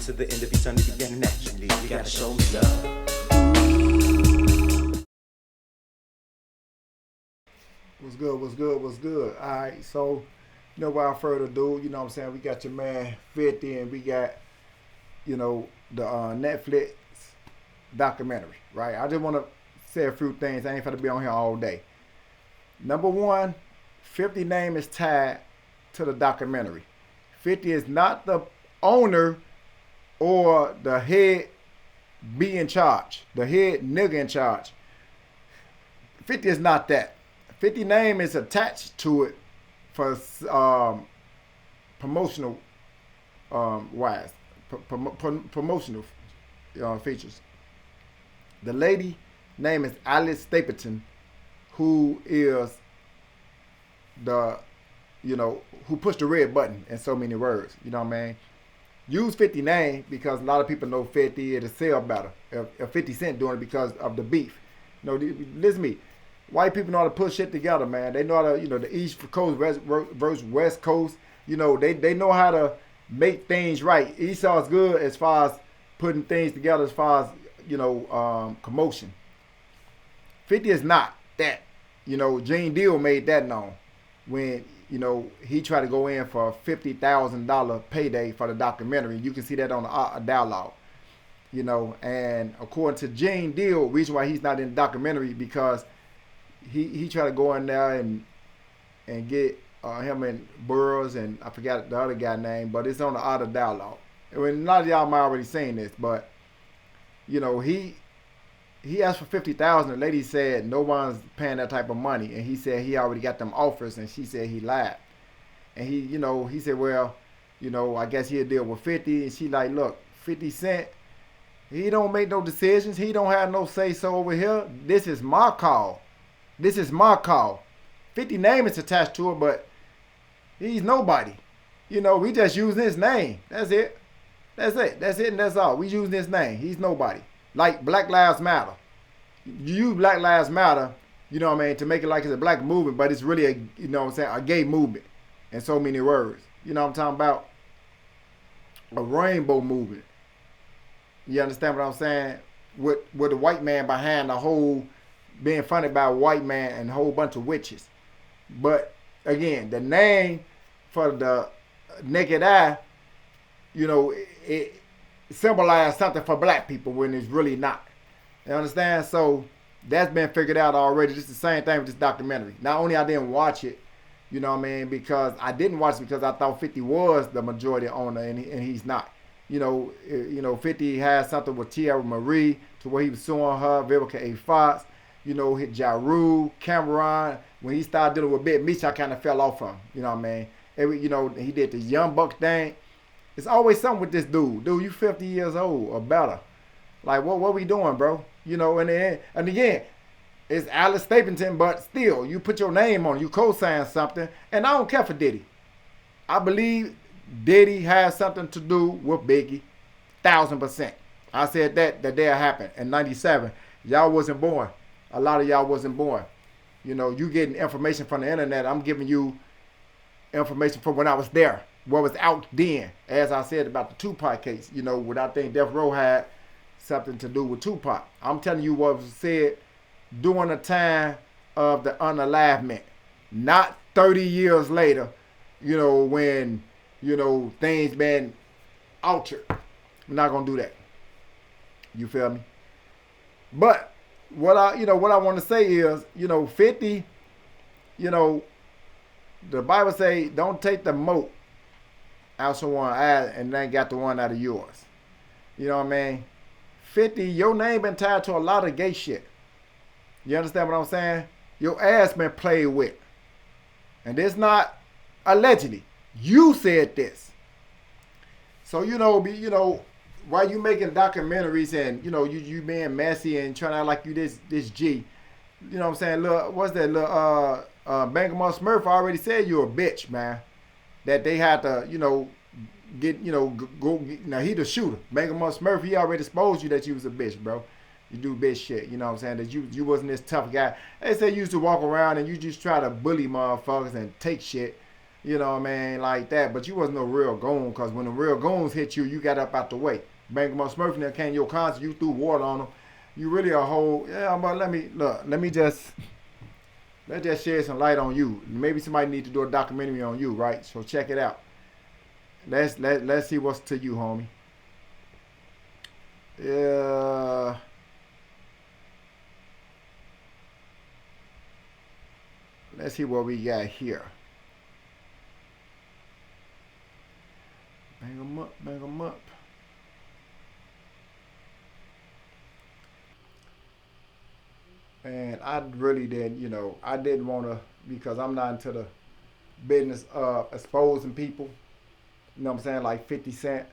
to the end of eternity beginning naturally. You gotta show me love. What's good, what's good, what's good? Alright, so, without further ado, you know what I'm saying, we got your man 50 and we got, the Netflix documentary, right? I just want to say a few things. I ain't finna be on here all day. Number one, 50 name is tied to the documentary. 50 is not the owner or the head be in charge, the head nigga in charge. 50 is not that. 50 name is attached to it for promotional wise, promotional features. The lady name is Alice Stapleton, who is the, who pushed the red button in so many words. You know what I mean? Use 50 name because a lot of people know 50, it'll sell better. If 50 Cent doing it because of the beef. Listen to me. White people know how to put shit together, man. They know how to, the East Coast versus West Coast. They know how to make things right. Esau's good as far as putting things together as far as, commotion. 50 is not that. Gene Deal made that known when, he tried to go in for a $50,000 payday for the documentary. You can see that on the dialogue. And according to Gene Deal, reason why he's not in the documentary because he tried to go in there and get him and Burroughs and I forgot the other guy's name, but it's on the other dialogue. I mean, a lot of y'all might already seen this, but he asked for $50,000. The lady said no one's paying that type of money, and he said he already got them offers, and she said he lied. And he said, well, I guess he'll deal with 50. And she like, look, 50 Cent, he don't make no decisions. He don't have no say so over here. This is my call. This is my call. 50 name is attached to it, but he's nobody. We just using his name. That's it. That's it. That's it and that's all. We using his name. He's nobody. Like Black Lives Matter. You use Black Lives Matter, to make it like it's a black movement, but it's really a gay movement in so many words. You know what I'm talking about? A rainbow movement. You understand what I'm saying? With the white man behind the whole being funded by a white man and a whole bunch of witches. But again, the name for the naked eye, it symbolizes something for black people when it's really not. You understand? So that's been figured out already. It's the same thing with this documentary. Not only I didn't watch it, because I didn't watch it because I thought 50 was the majority owner and he's not. 50 has something with Tierra Marie to where he was suing her, Vivica A. Fox, hit Ja Rule, Cameron. When he started dealing with Big Meech, I kind of fell off from him. He did the Young Buck thing. It's always something with this dude. Dude, you 50 years old or better. Like, what we doing, bro? And again, it's Alice Stapleton, but still, you put your name on it. You co-sign something. And I don't care for Diddy. I believe Diddy has something to do with Biggie. 1,000%. I said that day it happened in 97. Y'all wasn't born. A lot of y'all wasn't born. You getting information from the internet. I'm giving you information from when I was there. What was out then. As I said about the Tupac case. What I think Death Row had something to do with Tupac. I'm telling you what was said during the time of the unalivement. Not 30 years later, when, things been altered. I'm not going to do that. You feel me? But what I want to say is, 50, the Bible say don't take the mote out someone's eye and then got the one out of yours. You know what I mean? 50, your name been tied to a lot of gay shit. You understand what I'm saying? Your ass been played with. And it's not allegedly. You said this. So, while you making documentaries and, you being messy and trying to act like you this G, you know what I'm saying? Look, what's that? Look, Bangamon Smurf already said you're a bitch, man. That they had to, now he the shooter. Bangamon Smurf, he already exposed you that you was a bitch, bro. You do bitch shit, you know what I'm saying? That you wasn't this tough guy. They say you used to walk around and you just try to bully motherfuckers and take shit. You know what I mean? Like that. But you wasn't no real goon, because when the real goons hit you, you got up out the way. Bang them up Smurfing that came to your concert, you threw water on them. You really a whole, yeah, but let's just shed some light on you. Maybe somebody need to do a documentary on you, right? So check it out. Let's see what's to you, homie. Yeah. Let's see what we got here. Bang them up, bang them up. And I really didn't, I didn't want to, because I'm not into the business of exposing people. You know what I'm saying? Like 50 Cent.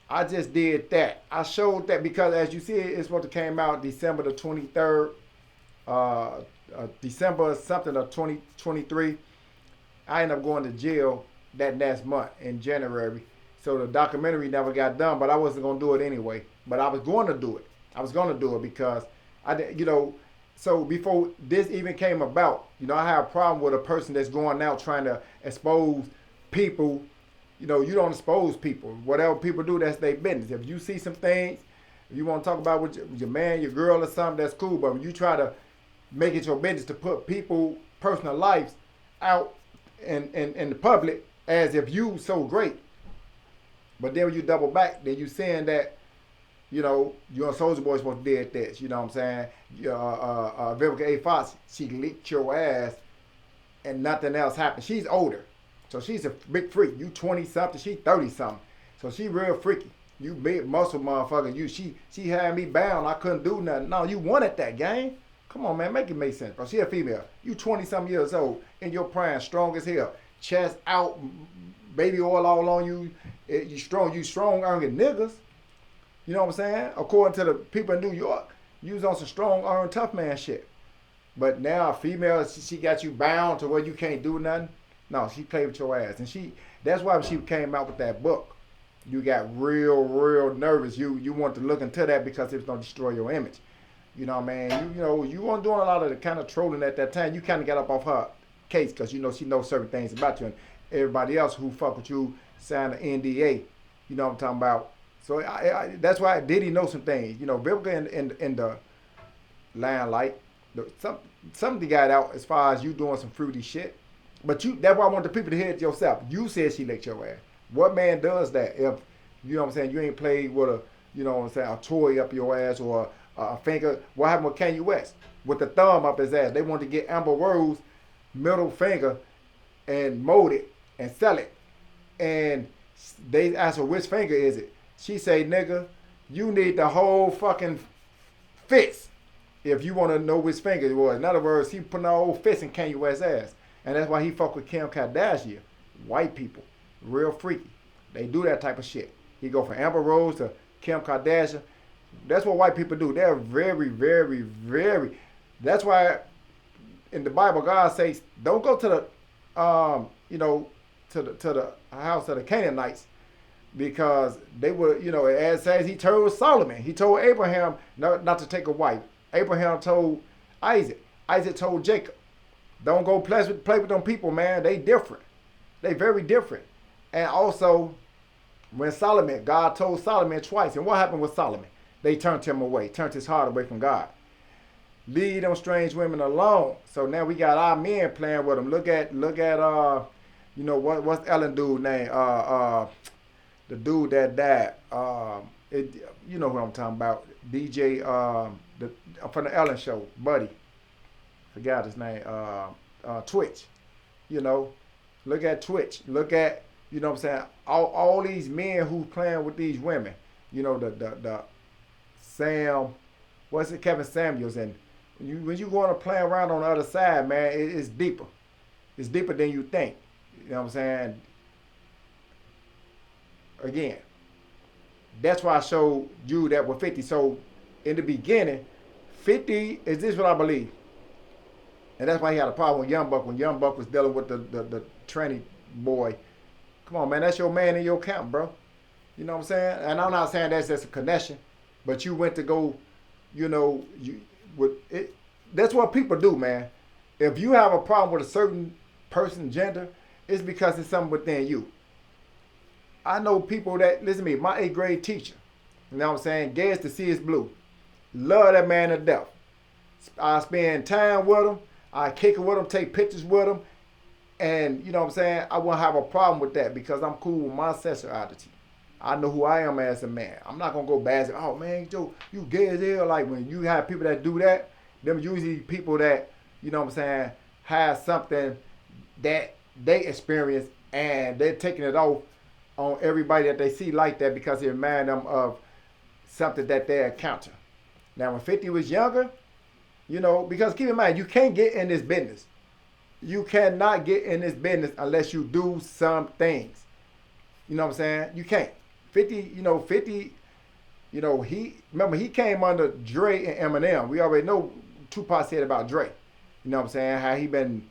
I just did that. I showed that because, as you see, it's supposed to came out December the 23rd, December something of 2023. I ended up going to jail that next month in January. So the documentary never got done, but I wasn't going to do it anyway. But I was going to do it. I was going to do it because I did, so before this even came about, I have a problem with a person that's going out trying to expose people. You don't expose people. Whatever people do, that's their business. If you see some things, if you want to talk about with your man, your girl, or something, that's cool. But when you try to make it your business to put people, personal lives out in the public as if you so great, but then when you double back, then you saying that, you and Soulja Boy supposed to did this. You know what I'm saying? Vivica A. Fox, she licked your ass and nothing else happened. She's older. So she's a big freak. You 20 something, she 30 something. So she real freaky. You big muscle motherfucker. She had me bound. I couldn't do nothing. No, you wanted that game. Come on, man, make it make sense, bro. She a female. You 20 something years old, in your prime, strong as hell. Chest out, baby oil all on you. You strong earning niggas. You know what I'm saying? According to the people in New York, you was on some strong earned tough man shit. But now a female, she got you bound to where you can't do nothing. No, she played with your ass. And that's why she came out with that book. You got real nervous. You want to look into that because it's going to destroy your image. You know what I mean? You weren't doing a lot of the kind of trolling at that time. You kind of got up off her case because, she knows certain things about you. And everybody else who fuck with you signed an NDA. You know what I'm talking about? So that's why Diddy knows some things. Vivica in the limelight, something got out as far as you doing some fruity shit. But that's why I want the people to hear it yourself. You said she licked your ass. What man does that if, you know what I'm saying, you ain't played with a toy up your ass or a finger? What happened with Kanye West? With the thumb up his ass. They wanted to get Amber Rose middle finger and mold it and sell it. And they asked her, which finger is it? She say, nigga, you need the whole fucking fist if you want to know which finger it was. In other words, he put the whole fist in Kanye West's ass. And that's why he fuck with Kim Kardashian. White people. Real freaky. They do that type of shit. He go from Amber Rose to Kim Kardashian. That's what white people do. They're very. That's why in the Bible God says, don't go to the house of the Canaanites, because they were, as says he told Solomon. He told Abraham not to take a wife. Abraham told Isaac. Isaac told Jacob. Don't go play with them people, man. They different. They very different. And also, when God told Solomon twice. And what happened with Solomon? They turned him away, turned his heart away from God. Leave them strange women alone. So now we got our men playing with them. Look at what's Ellen dude name? The dude that died. You know who I'm talking about. DJ from the Ellen show, Buddy. Forgot his name. Twitch. Look at Twitch. Look at, what I'm saying, all these men who playing with these women. The Sam, what's it, Kevin Samuels. And when you going to play around on the other side, man, it's deeper. It's deeper than you think. You know what I'm saying? Again, that's why I showed you that with 50. So in the beginning, 50 is this what I believe. And that's why he had a problem with Young Buck when Young Buck was dealing with the tranny boy. Come on, man, that's your man in your camp, bro. You know what I'm saying? And I'm not saying that's just a connection, but you went to go, that's what people do, man. If you have a problem with a certain person, gender, It's because it's something within you. I know people that, listen to me, my 8th grade teacher, you know what I'm saying, gay as the sea is blue. Love that man to death. I spend time with him. I kick it with him, take pictures with him. And, you know what I'm saying, I won't have a problem with that because I'm cool with my sexuality. I know who I am as a man. I'm not going to go bad and say, oh, man, Joe, you gay as hell. Like, when you have people that do that, them usually people that, you know what I'm saying, have something that they experience and they're taking it off on everybody that they see like that because it reminds them of something that they encounter. Now, when 50 was younger, you know, because keep in mind, you can't get in this business. You cannot get in this business unless you do some things. You know what I'm saying? You can't. 50, he came under Dre and Eminem. We already know Tupac said about Dre. You know what I'm saying? How he been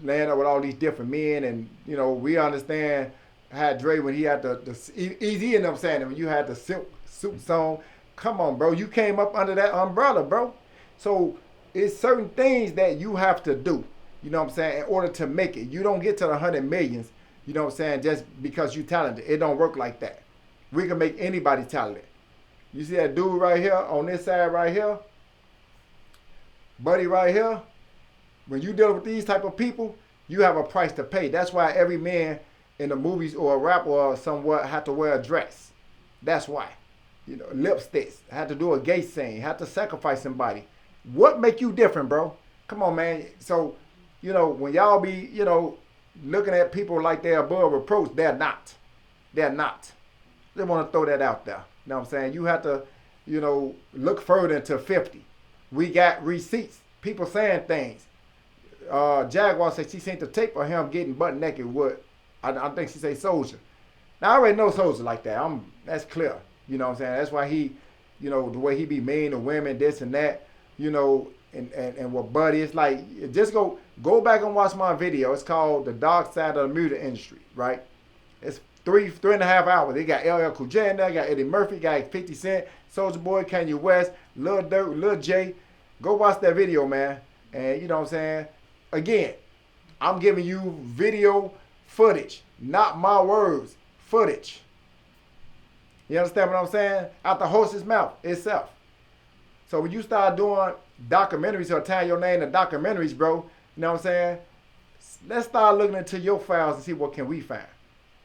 laying up with all these different men, and, you know, we understand how Dre, when he had the Easy, you know what I'm saying, when you had the Silk Suit song, come on, bro, you came up under that umbrella, bro. So it's certain things that you have to do, you know what I'm saying, in order to make it. You don't get to the 100 millions, you know what I'm saying, just because you talented. It don't work like that. We can make anybody talented. You see that dude right here on this side right here, buddy right here, when you deal with these type of people, you have a price to pay. That's why every man in the movies or a rapper or somewhat have to wear a dress. That's why. You know, lipsticks, had to do a gay scene, had to sacrifice somebody. What make you different, bro? Come on, man. So, you know, when y'all be, you know, looking at people like they're above reproach, they're not. They're not. They want to throw that out there. You know what I'm saying? You have to, you know, look further into 50. We got receipts. People saying things. Jaguar said she seen the tape of him getting butt naked with, I think she say Soldier. Now I already know Soldier like that. That's clear. You know what I'm saying? That's why he, you know, the way he be mean to women, this and that, you know, and with Buddy, it's like, just go back and watch my video. It's called The Dark Side of the Music Industry, right? It's three and a half hours. They got LL Cool J in there, got Eddie Murphy, got 50 Cent, Soulja Boy, Kanye West, Lil Durk, Lil J. Go watch that video, man. And you know what I'm saying? Again, I'm giving you video footage, not my words, footage. You understand what I'm saying? Out the host's mouth itself. So when you start doing documentaries or tying your name to documentaries, bro, you know what I'm saying? Let's start looking into your files and see what can we find.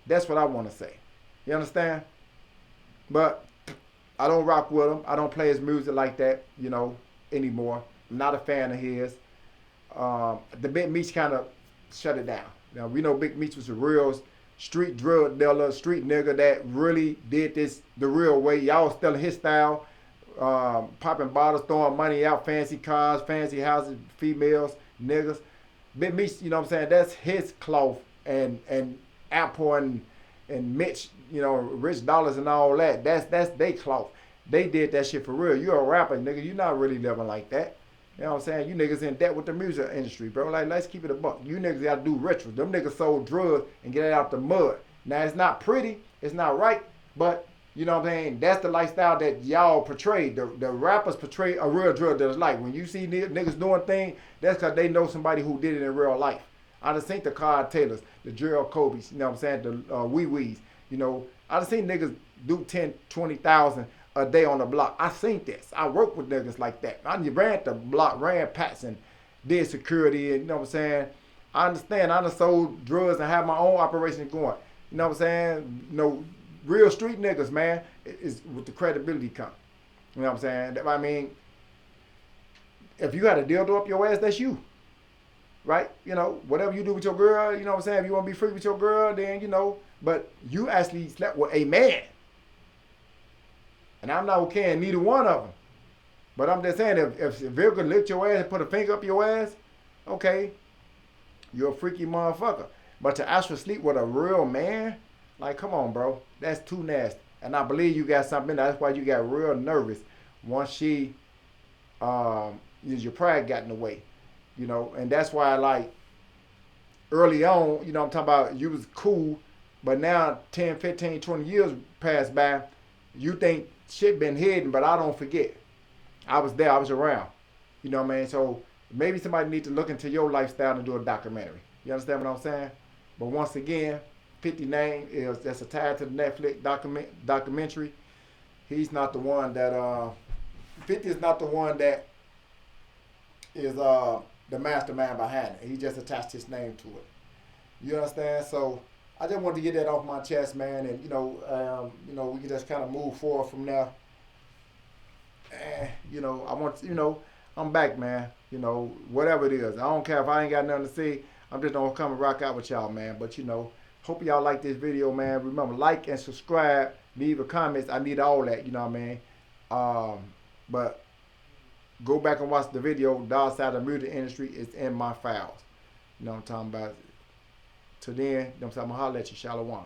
That's what I want to say. You understand? But I don't rock with him. I don't play his music like that, you know, anymore. I'm not a fan of his. The Big Meech kind of shut it down. Now, we know Big Meech was a real street drug dealer, street nigga that really did this the real way. Y'all was stealing his style, popping bottles, throwing money out, fancy cars, fancy houses, females, niggas. Big Meech, you know what I'm saying, that's his cloth, and Outpouring and Mitch, you know, Rich Dollars and all that. That's they cloth. They did that shit for real. You're a rapper, nigga. You're not really living like that. You know what I'm saying? You niggas in debt with the music industry, bro. Like, let's keep it a buck. You niggas gotta do rituals. Them niggas sold drugs and get it out the mud. Now, it's not pretty. It's not right. But, you know what I'm saying? That's the lifestyle that y'all portray. The rappers portray a real drug dealer's life. When you see niggas doing things, that's because they know somebody who did it in real life. I done seen the Card Taylors, the Gerald Kobe's, you know what I'm saying? The Wee Wees. You know, I done seen niggas do 10, 20,000 a day on the block. I seen this. I work with niggas like that. I ran the block, ran pats and did security, and you know what I'm saying? I understand. I done sold drugs and have my own operation going. You know what I'm saying? You know, real street niggas, man, is with the credibility come. You know what I'm saying? I mean, if you got a dildo up your ass, that's you. Right? You know, whatever you do with your girl, you know what I'm saying? If you want to be free with your girl, then, you know, but you actually slept with a man. And I'm not okay neither one of them. But I'm just saying, if Bill could lift your ass and put a finger up your ass, okay, you're a freaky motherfucker. But to actually sleep with a real man, like, come on, bro. That's too nasty. And I believe you got something in there. That's why you got real nervous once she, your pride got in the way. You know, and that's why, like, early on, you know, I'm talking about you was cool, but now 10, 15, 20 years passed by, you think shit been hidden, but I don't forget. I was there, I was around. You know what I mean? So maybe somebody need to look into your lifestyle and do a documentary. You understand what I'm saying? But once again, 50 name is that's attached to the Netflix documentary. He's not the one that 50 is not the one that is the mastermind behind it. He just attached his name to it. You understand? So I just wanted to get that off my chest, man, and we can just kind of move forward from there. I want, I'm back, man. Whatever it is, I don't care if I ain't got nothing to say. I'm just gonna come and rock out with y'all, man. But hope y'all like this video, man. Remember, like and subscribe, leave a comments. I need all that, you know what I mean? But go back and watch the video. Dark Side of the Music Industry is in my files. You know what I'm talking about? Till then, I'm gonna holler at you, Shalom.